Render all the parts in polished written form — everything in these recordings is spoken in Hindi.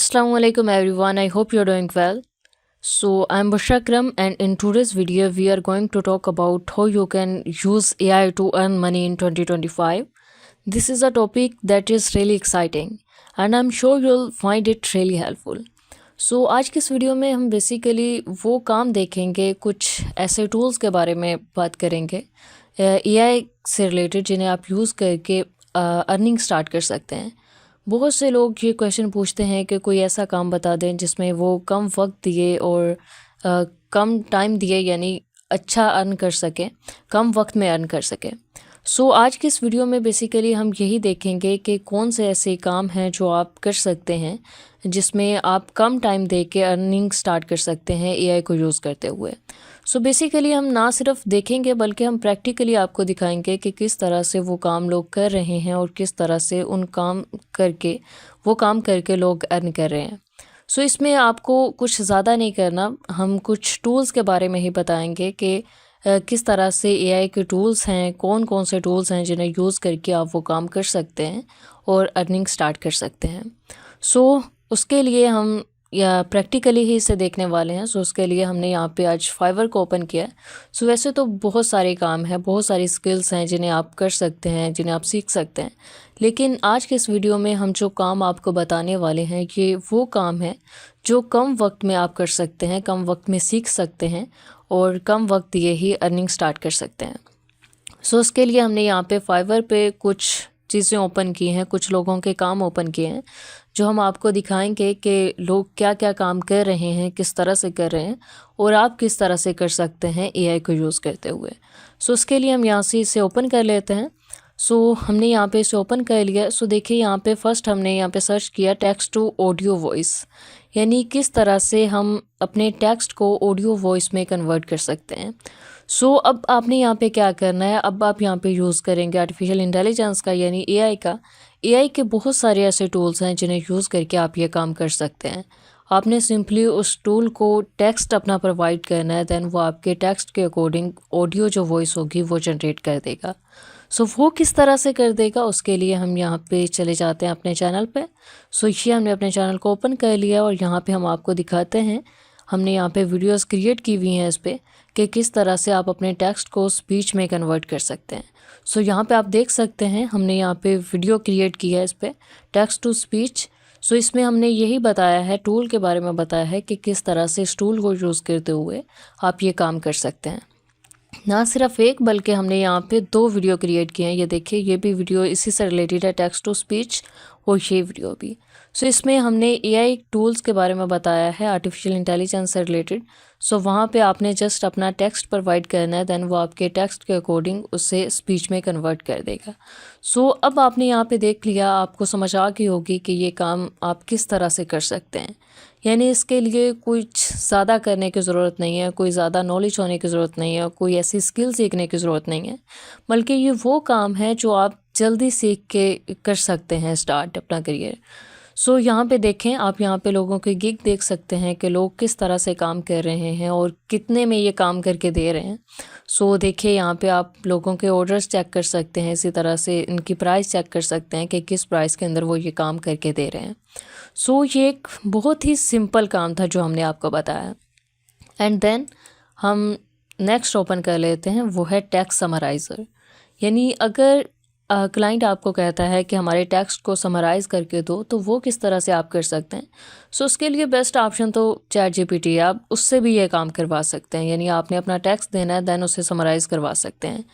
Assalamu alaikum everyone. I hope you're doing well. So I'm Bushra Akram, and in today's video we are going to talk about how you can use AI to earn money in 2025. This is a topic that is really exciting and I'm sure you'll find it really helpful. So आज की इस वीडियो में हम बेसिकली वो काम देखेंगे, कुछ ऐसे टूल्स के बारे में बात करेंगे AI से रिलेटेड जिन्हें आप यूज़ करके अर्निंग स्टार्ट कर सकते हैं। बहुत से लोग ये क्वेश्चन पूछते हैं कि कोई ऐसा काम बता दें जिसमें वो कम वक्त दिए और कम टाइम दिए, यानी अच्छा अर्न कर सकें, कम वक्त में अर्न कर सकें। सो आज की इस वीडियो में बेसिकली हम यही देखेंगे कि कौन से ऐसे काम हैं जो आप कर सकते हैं जिसमें आप कम टाइम दे के अर्निंग स्टार्ट कर सकते हैं AI को यूज़ करते हुए। सो बेसिकली हम ना सिर्फ देखेंगे बल्कि हम प्रैक्टिकली आपको दिखाएंगे कि किस तरह से वो काम लोग कर रहे हैं और किस तरह से वो काम करके लोग अर्न कर रहे हैं। सो इसमें आपको कुछ ज़्यादा नहीं करना, हम कुछ टूल्स के बारे में ही बताएंगे कि किस तरह से AI के टूल्स हैं, कौन कौन से टूल्स हैं जिन्हें यूज़ करके आप वो काम कर सकते हैं और अर्निंग स्टार्ट कर सकते हैं। सो उसके लिए हम या प्रैक्टिकली ही इसे देखने वाले हैं। सो उसके लिए हमने यहाँ पे आज फाइवर को ओपन किया है। सो वैसे तो बहुत सारे काम हैं, बहुत सारी स्किल्स हैं जिन्हें आप कर सकते हैं, जिन्हें आप सीख सकते हैं, लेकिन आज के इस वीडियो में हम जो काम आपको बताने वाले हैं ये वो काम है जो कम वक्त में आप कर सकते हैं, कम वक्त में सीख सकते हैं और कम वक्त दिए ही अर्निंग स्टार्ट कर सकते हैं। सो उसके लिए हमने यहाँ पे फाइवर पे कुछ चीज़ें ओपन की हैं, कुछ लोगों के काम ओपन किए हैं जो हम आपको दिखाएंगे कि लोग क्या क्या काम कर रहे हैं, किस तरह से कर रहे हैं और आप किस तरह से कर सकते हैं AI को यूज़ करते हुए। सो उसके लिए हम यहाँ से इसे ओपन कर लेते हैं। सो हमने यहाँ पे इसे ओपन कर लिया। सो देखिए यहाँ पे फर्स्ट हमने यहाँ पे सर्च किया टेक्स्ट टू ऑडियो वॉइस, यानी किस तरह से हम अपने टेक्स्ट को ऑडियो वॉइस में कन्वर्ट कर सकते हैं। सो अब आपने यहाँ पे क्या करना है, अब आप यहाँ पे यूज़ करेंगे आर्टिफिशियल इंटेलिजेंस का, यानी AI का। AI के बहुत सारे ऐसे टूल्स हैं जिन्हें यूज़ करके आप ये काम कर सकते हैं। आपने सिंपली उस टूल को टेक्स्ट अपना प्रोवाइड करना है, देन वो आपके टेक्स्ट के अकॉर्डिंग ऑडियो जो वॉइस होगी वो जनरेट कर देगा। सो वो किस तरह से कर देगा, उसके लिए हम यहाँ पे चले जाते हैं अपने चैनल पे। सो ये हमने अपने चैनल को ओपन कर लिया और यहाँ पे हम आपको दिखाते हैं, हमने यहाँ पे वीडियोस क्रिएट की हुई हैं इस पर कि किस तरह से आप अपने टेक्स्ट को स्पीच में कन्वर्ट कर सकते हैं। सो यहाँ पे आप देख सकते हैं हमने यहाँ पे वीडियो क्रिएट की है इस पर, टेक्स्ट टू स्पीच। सो इसमें हमने यही बताया है, टूल के बारे में बताया है कि किस तरह से इस टूल को यूज़ करते हुए आप ये काम कर सकते हैं। ना सिर्फ एक बल्कि हमने यहाँ पे 2 वीडियो क्रिएट किए हैं। ये देखिए, ये भी वीडियो इसी से रिलेटेड है, टेक्स्ट टू स्पीच, और ये वीडियो भी। सो इसमें हमने AI टूल्स के बारे में बताया है, आर्टिफिशियल इंटेलिजेंस से रिलेटेड। सो वहाँ पे आपने जस्ट अपना टेक्स्ट प्रोवाइड करना है, देन वो आपके टेक्स्ट के अकॉर्डिंग उससे स्पीच में कन्वर्ट कर देगा। सो अब आपने यहाँ पे देख लिया, आपको समझ आ गई होगी कि ये काम आप किस तरह से कर सकते हैं। यानी इसके लिए कुछ ज़्यादा करने की ज़रूरत नहीं है, कोई ज़्यादा नॉलेज होने की ज़रूरत नहीं है, कोई ऐसी स्किल सीखने की ज़रूरत नहीं है, बल्कि ये वो काम है जो आप जल्दी सीख के कर सकते हैं स्टार्ट अपना करियर। सो यहाँ पे देखें, आप यहाँ पे लोगों के गिग देख सकते हैं कि लोग किस तरह से काम कर रहे हैं और कितने में ये काम करके दे रहे हैं। सो देखिए यहाँ पे आप लोगों के ऑर्डर्स चेक कर सकते हैं, इसी तरह से इनकी प्राइस चेक कर सकते हैं कि किस प्राइस के अंदर वो ये काम करके दे रहे हैं। सो ये एक बहुत ही सिंपल काम था जो हमने आपको बताया। एंड देन हम नेक्स्ट ओपन कर लेते हैं, वो है टेक्स्ट समराइज़र। यानी अगर क्लाइंट आपको कहता है कि हमारे टेक्स्ट को समराइज़ करके दो, तो वो किस तरह से आप कर सकते हैं। सो उसके लिए बेस्ट ऑप्शन तो ChatGPT है, आप उससे भी ये काम करवा सकते हैं। यानी आपने अपना टेक्स्ट देना है, देन उसे समराइज़ करवा सकते हैं।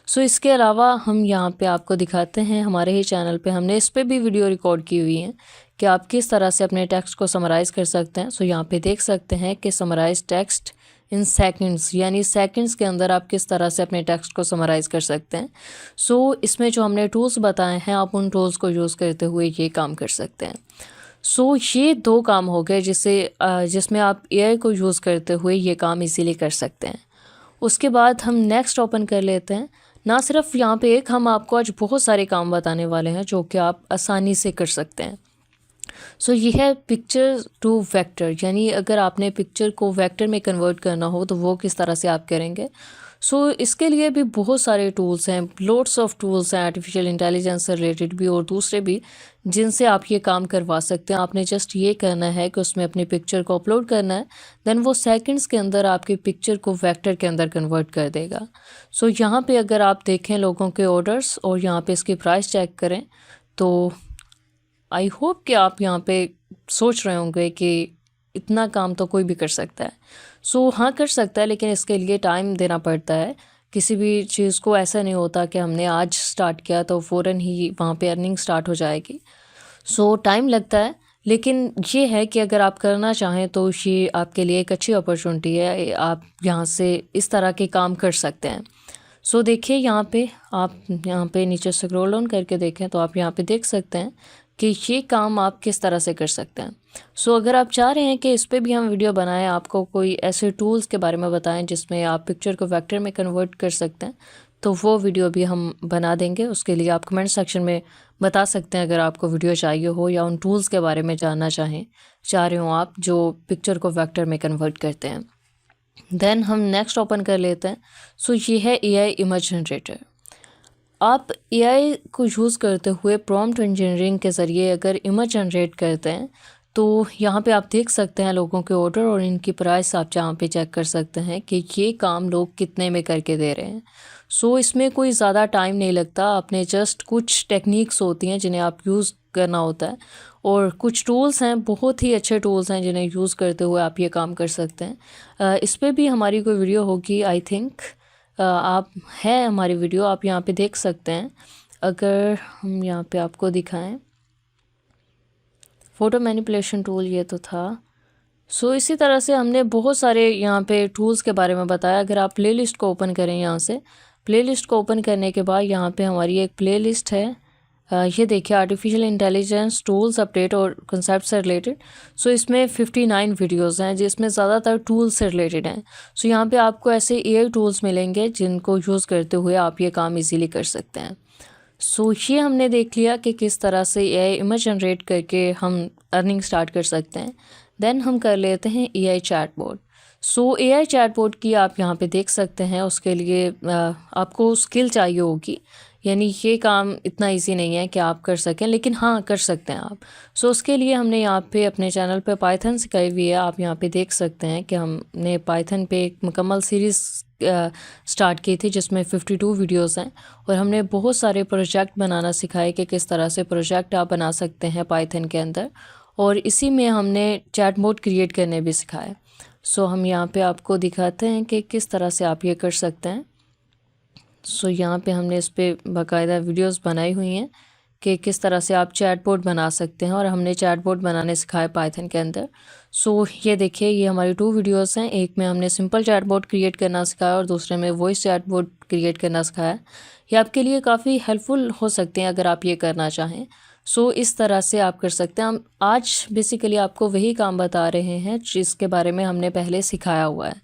सो इसके अलावा हम यहाँ पे आपको दिखाते हैं, हमारे ही चैनल पे हमने इस पर भी वीडियो रिकॉर्ड की हुई है कि आप किस तरह से अपने टेक्स्ट को समराइज़ कर सकते हैं। सो यहाँ पे देख सकते हैं कि समराइज़ टेक्स्ट इन सेकंड्स, यानी सेकंड्स के अंदर आप किस तरह से अपने टेक्स्ट को समराइज़ कर सकते हैं। सो इसमें जो हमने टूल्स बताए हैं, आप उन टूल्स को यूज़ करते हुए ये काम कर सकते हैं। सो ये 2 काम हो गए जिसमें आप AI को यूज़ करते हुए ये काम इजीली कर सकते हैं। उसके बाद हम नेक्स्ट ओपन कर लेते हैं। ना सिर्फ यहाँ पे एक, हम आपको आज बहुत सारे काम बताने वाले हैं जो कि आप आसानी से कर सकते हैं। सो ये है पिक्चर टू वेक्टर, यानी अगर आपने पिक्चर को वेक्टर में कन्वर्ट करना हो तो वो किस तरह से आप करेंगे। सो इसके लिए भी बहुत सारे टूल्स हैं, लोड्स ऑफ टूल्स हैं आर्टिफिशियल इंटेलिजेंस से रिलेटेड भी और दूसरे भी, जिनसे आप ये काम करवा सकते हैं। आपने जस्ट ये करना है कि उसमें अपनी पिक्चर को अपलोड करना है, देन वो सेकंड्स के अंदर आपकी पिक्चर को वेक्टर के अंदर कन्वर्ट कर देगा। सो यहाँ पे अगर आप देखें लोगों के ऑर्डर्स और यहाँ पे इसकी प्राइस चेक करें, तो आई होप कि आप यहाँ पे सोच रहे होंगे कि इतना काम तो कोई भी कर सकता है। सो हाँ, कर सकता है, लेकिन इसके लिए टाइम देना पड़ता है। किसी भी चीज़ को ऐसा नहीं होता कि हमने आज स्टार्ट किया तो फ़ौरन ही वहाँ पे अर्निंग स्टार्ट हो जाएगी। सो टाइम लगता है, लेकिन ये है कि अगर आप करना चाहें तो ये आपके लिए एक अच्छी अपॉर्चुनिटी है। आप यहाँ से इस तरह के काम कर सकते हैं। सो देखिए यहाँ पे, आप यहाँ पे नीचे स्क्रॉल डाउन करके देखें तो आप यहाँ पे देख सकते हैं कि ये काम आप किस तरह से कर सकते हैं। सो अगर आप चाह रहे हैं कि इस पे भी हम वीडियो बनाएं, आपको कोई ऐसे टूल्स के बारे में बताएं जिसमें आप पिक्चर को वेक्टर में कन्वर्ट कर सकते हैं, तो वो वीडियो भी हम बना देंगे। उसके लिए आप कमेंट सेक्शन में बता सकते हैं अगर आपको वीडियो चाहिए हो या उन टूल्स के बारे में जानना चाह रहे हो आप जो पिक्चर को वेक्टर में कन्वर्ट करते हैं। देन हम नेक्स्ट ओपन कर लेते हैं। सो ये है AI इमेज जनरेटर। आप AI को यूज़ करते हुए प्रॉम्प्ट इंजीनियरिंग के ज़रिए अगर इमेज जनरेट करते हैं तो यहाँ पे आप देख सकते हैं लोगों के ऑर्डर और इनकी प्राइस आप जहाँ पे चेक कर सकते हैं कि ये काम लोग कितने में करके दे रहे हैं। सो इसमें कोई ज़्यादा टाइम नहीं लगता। आपने जस्ट कुछ टेक्निक्स होती हैं जिन्हें आप यूज़ करना होता है, और कुछ टूल्स हैं, बहुत ही अच्छे टूल्स हैं जिन्हें यूज़ करते हुए आप ये काम कर सकते हैं। इस पर भी हमारी कोई वीडियो होगी आई थिंक। आप है हमारी वीडियो, आप यहाँ पे देख सकते हैं। अगर हम यहाँ पे आपको दिखाएं, फ़ोटो मैनिपुलेशन टूल ये तो था। सो इसी तरह से हमने बहुत सारे यहाँ पे टूल्स के बारे में बताया। अगर आप प्लेलिस्ट को ओपन करें, यहाँ से प्लेलिस्ट को ओपन करने के बाद यहाँ पे हमारी एक प्लेलिस्ट है। ये देखिए, आर्टिफिशियल इंटेलिजेंस टूल्स अपडेट और कंसेप्ट से रिलेटेड। सो इसमें 59 वीडियोस हैं जिसमें ज़्यादातर टूल्स से रिलेटेड हैं। सो यहाँ पे आपको ऐसे AI टूल्स मिलेंगे जिनको यूज़ करते हुए आप ये काम इजीली कर सकते हैं। सो ये हमने देख लिया कि किस तरह से AI इमेज जनरेट करके हम अर्निंग स्टार्ट कर सकते हैं। देन हम कर लेते हैं AI चैटबॉट। सो AI चैटबॉट की आप यहाँ पे देख सकते हैं। उसके लिए आपको स्किल चाहिए होगी, यानी ये काम इतना इजी नहीं है कि आप कर सकें, लेकिन हाँ, कर सकते हैं आप। सो उसके लिए हमने यहाँ पे अपने चैनल पे पाइथन सिखाई हुई है। आप यहाँ पे देख सकते हैं कि हमने पाइथन पे एक मुकम्मल सीरीज़ स्टार्ट की थी जिसमें 52 वीडियोस हैं, और हमने बहुत सारे प्रोजेक्ट बनाना सिखाए कि किस तरह से प्रोजेक्ट आप बना सकते हैं पाइथन के अंदर, और इसी में हमने चैटबॉट क्रिएट करने भी सिखाए। सो हम यहाँ पे आपको दिखाते हैं कि किस तरह से आप ये कर सकते हैं। सो यहाँ पे हमने इस पर बाकायदा वीडियोस बनाई हुई हैं कि किस तरह से आप चैटबॉट बना सकते हैं, और हमने चैटबॉट बनाने सिखाए पाइथन के अंदर। सो ये देखिए, ये हमारी 2 वीडियोस हैं। एक में हमने सिंपल चैटबॉट क्रिएट करना सिखाया और दूसरे में वॉइस चैटबॉट क्रिएट करना सिखाया। ये आपके लिए काफ़ी हेल्पफुल हो सकते हैं अगर आप ये करना चाहें। सो इस तरह से आप कर सकते हैं। हम आज बेसिकली आपको वही काम बता रहे हैं जिसके बारे में हमने पहले सिखाया हुआ है।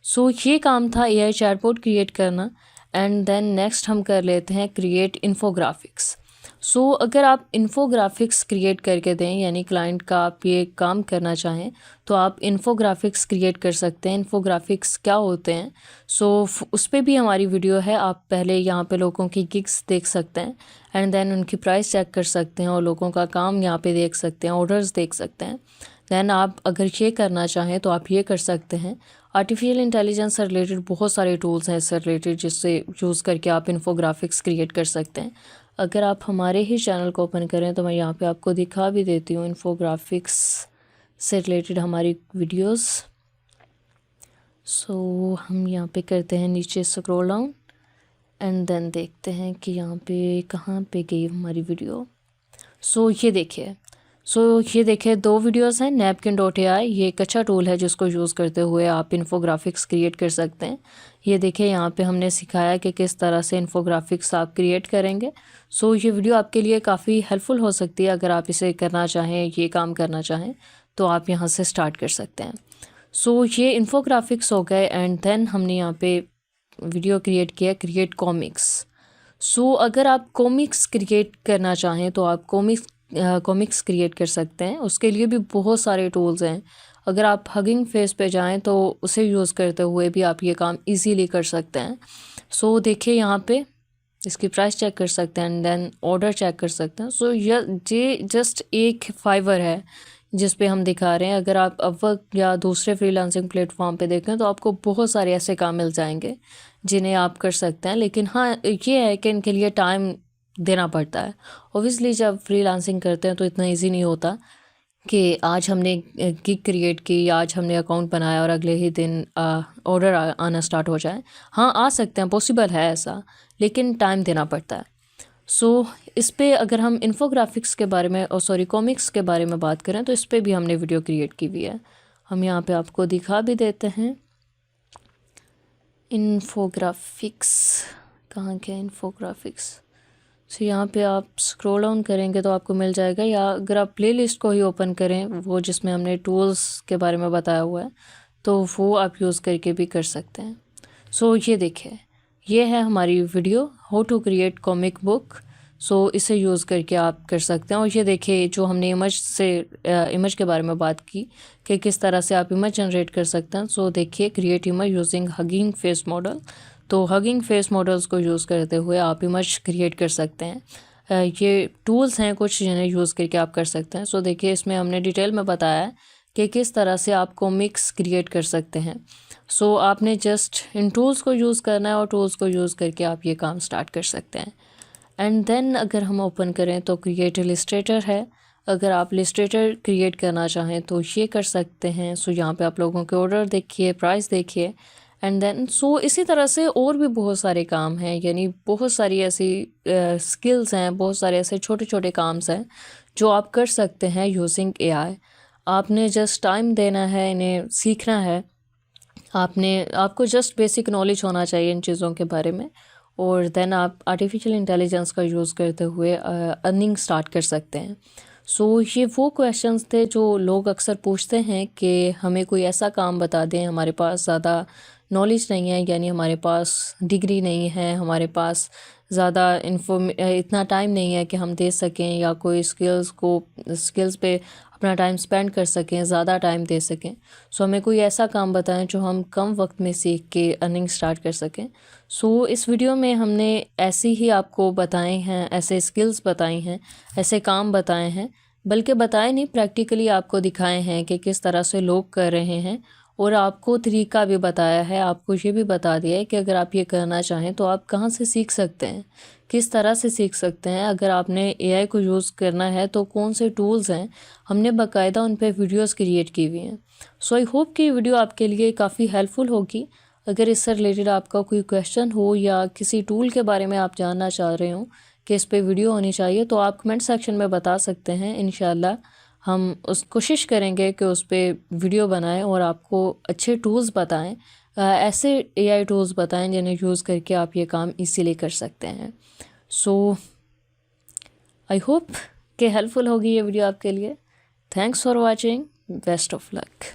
सो ये काम था AI चैटबॉट क्रिएट करना। एंड देन नेक्स्ट हम कर लेते हैं क्रिएट इन्फोग्राफिक्स। सो अगर आप इन्फोग्राफिक्स क्रिएट करके दें, यानी क्लाइंट का आप ये काम करना चाहें, तो आप इन्फोग्राफिक्स क्रिएट कर सकते हैं। इन्फोग्राफिक्स क्या होते हैं, सो उस पर भी हमारी वीडियो है। आप पहले यहाँ पे लोगों की गिग्स देख सकते हैं एंड देन उनकी प्राइस चेक कर सकते हैं और लोगों का काम यहाँ पे देख सकते हैं, ऑर्डर्स देख सकते हैं। देन आप अगर ये करना चाहें तो आप ये कर सकते हैं। आर्टिफिशियल इंटेलिजेंस से रिलेटेड बहुत सारे टूल्स हैं इससे रिलेटेड, जिससे यूज़ करके आप इन्फोग्राफिक्स क्रिएट कर सकते हैं। अगर आप हमारे ही चैनल को ओपन करें तो मैं यहाँ पे आपको दिखा भी देती हूँ इन्फोग्राफिक्स से रिलेटेड हमारी वीडियोस। सो हम यहाँ पे करते हैं नीचे स्क्रॉल डाउन एंड देन देखते हैं कि यहाँ पे कहाँ पे गई हमारी वीडियो। सो ये देखिए 2 वीडियोस हैं। napkin.ai ये एक अच्छा टूल है जिसको यूज़ करते हुए आप इन्फोग्राफिक्स क्रिएट कर सकते हैं। ये देखिए, यहाँ पे हमने सिखाया कि किस तरह से इन्फोग्राफिक्स आप क्रिएट करेंगे। सो ये वीडियो आपके लिए काफ़ी हेल्पफुल हो सकती है। अगर आप इसे करना चाहें, ये काम करना चाहें, तो आप यहाँ से स्टार्ट कर सकते हैं। सो ये इन्फोग्राफिक्स हो गए एंड देन हमने यहाँ पे वीडियो क्रिएट किया, क्रिएट कॉमिक्स। सो अगर आप कॉमिक्स क्रिएट करना चाहें तो आप कॉमिक्स क्रिएट कर सकते हैं। उसके लिए भी बहुत सारे टूल्स हैं। अगर आप हगिंग फेस पे जाएं तो उसे यूज़ करते हुए भी आप ये काम इजीली कर सकते हैं। सो देखिए यहाँ पे इसकी प्राइस चेक कर सकते हैं एंड देन ऑर्डर चेक कर सकते हैं। सो ये जस्ट एक फाइवर है जिस पे हम दिखा रहे हैं। अगर आप अपवर्क या दूसरे फ्रीलांसिंग प्लेटफॉर्म पे देखें तो आपको बहुत सारे ऐसे काम मिल जाएंगे जिन्हें आप कर सकते हैं, लेकिन हाँ ये है कि इनके लिए टाइम देना पड़ता है। ओबियसली जब फ्रीलांसिंग करते हैं तो इतना ईजी नहीं होता कि आज हमने गिग क्रिएट की, आज हमने अकाउंट बनाया और अगले ही दिन ऑर्डर आना स्टार्ट हो जाए। हाँ आ सकते हैं, पॉसिबल है ऐसा, लेकिन टाइम देना पड़ता है। सो इस पे अगर हम इन्फोग्राफिक्स के बारे में कॉमिक्स के बारे में बात करें तो इस पे भी हमने वीडियो क्रिएट की हुई है। हम यहाँ पे आपको दिखा भी देते हैं। इन्फोग्राफिक्स कहाँ क्या इन्फोग्राफिक्स। सो यहाँ पे आप स्क्रॉल डाउन करेंगे तो आपको मिल जाएगा, या अगर आप प्लेलिस्ट को ही ओपन करें वो जिसमें हमने टूल्स के बारे में बताया हुआ है तो वो आप यूज़ करके भी कर सकते हैं। सो ये देखिए, ये है हमारी video how to create comic book. So इसे यूज़ करके आप कर सकते हैं। और ये देखिए जो हमने इमेज के बारे में बात की कि किस तरह से आप इमेज जनरेट कर सकते हैं। सो देखिए, create image using hugging face model. तो हगिंग फेस मॉडल्स को यूज़ करते हुए आप इमेज क्रिएट कर सकते हैं। ये टूल्स हैं कुछ जिन्हें यूज़ करके आप कर सकते हैं। सो देखिए, इसमें हमने डिटेल में बताया है कि किस तरह से आप कॉमिक्स क्रिएट कर सकते हैं। सो आपने जस्ट इन टूल्स को यूज़ करना है और टूल्स को यूज़ करके आप ये काम स्टार्ट कर सकते हैं। एंड देन अगर हम ओपन करें तो क्रिएट इलस्ट्रेटर है। अगर आप इलस्ट्रेटर क्रिएट करना चाहें तो ये कर सकते हैं। सो यहाँ पे आप लोगों के ऑर्डर देखिए, प्राइस देखिए एंड देन इसी तरह से और भी बहुत सारे काम हैं, यानी बहुत सारी ऐसी स्किल्स हैं, बहुत सारे ऐसे छोटे छोटे काम्स हैं जो आप कर सकते हैं यूजिंग एआई। आपने जस्ट टाइम देना है, इन्हें सीखना है। आपको जस्ट बेसिक नॉलेज होना चाहिए इन चीज़ों के बारे में, और देन आप आर्टिफिशियल इंटेलिजेंस का यूज़ करते हुए अर्निंग स्टार्ट कर सकते हैं। सो ये वो क्वेश्चंस थे जो लोग अक्सर पूछते हैं कि हमें कोई ऐसा काम बता दें, हमारे पास ज़्यादा नॉलेज नहीं है, यानी हमारे पास डिग्री नहीं है, हमारे पास ज़्यादा इतना टाइम नहीं है कि हम दे सकें या कोई स्किल्स पे अपना टाइम स्पेंड कर सकें, ज़्यादा टाइम दे सकें। सो हमें कोई ऐसा काम बताएं जो हम कम वक्त में सीख के अर्निंग स्टार्ट कर सकें। सो इस वीडियो में हमने ऐसे ही आपको बताए हैं, ऐसे स्किल्स बताई हैं, ऐसे काम बताए हैं, बल्कि बताए नहीं, प्रैक्टिकली आपको दिखाए हैं कि किस तरह से लोग कर रहे हैं, और आपको तरीका भी बताया है। आपको ये भी बता दिया है कि अगर आप ये करना चाहें तो आप कहाँ से सीख सकते हैं, किस तरह से सीख सकते हैं। अगर आपने एआई को यूज़ करना है तो कौन से टूल्स हैं, हमने बाकायदा उन पर वीडियोस क्रिएट की हुई हैं। सो आई होप कि वीडियो आपके लिए काफ़ी हेल्पफुल होगी। अगर इससे रिलेटेड आपका कोई क्वेश्चन हो या किसी टूल के बारे में आप जानना चाह रहे हो कि इस पर वीडियो होनी चाहिए तो आप कमेंट सेक्शन में बता सकते हैं। इंशाल्लाह हम कोशिश करेंगे कि उस पर वीडियो बनाएं और आपको अच्छे टूल्स बताएं, ऐसे एआई टूल्स बताएं जिन्हें यूज़ करके आप ये काम इजीली कर सकते हैं। सो आई होप कि हेल्पफुल होगी ये वीडियो आपके लिए। Thanks for watching, best of luck.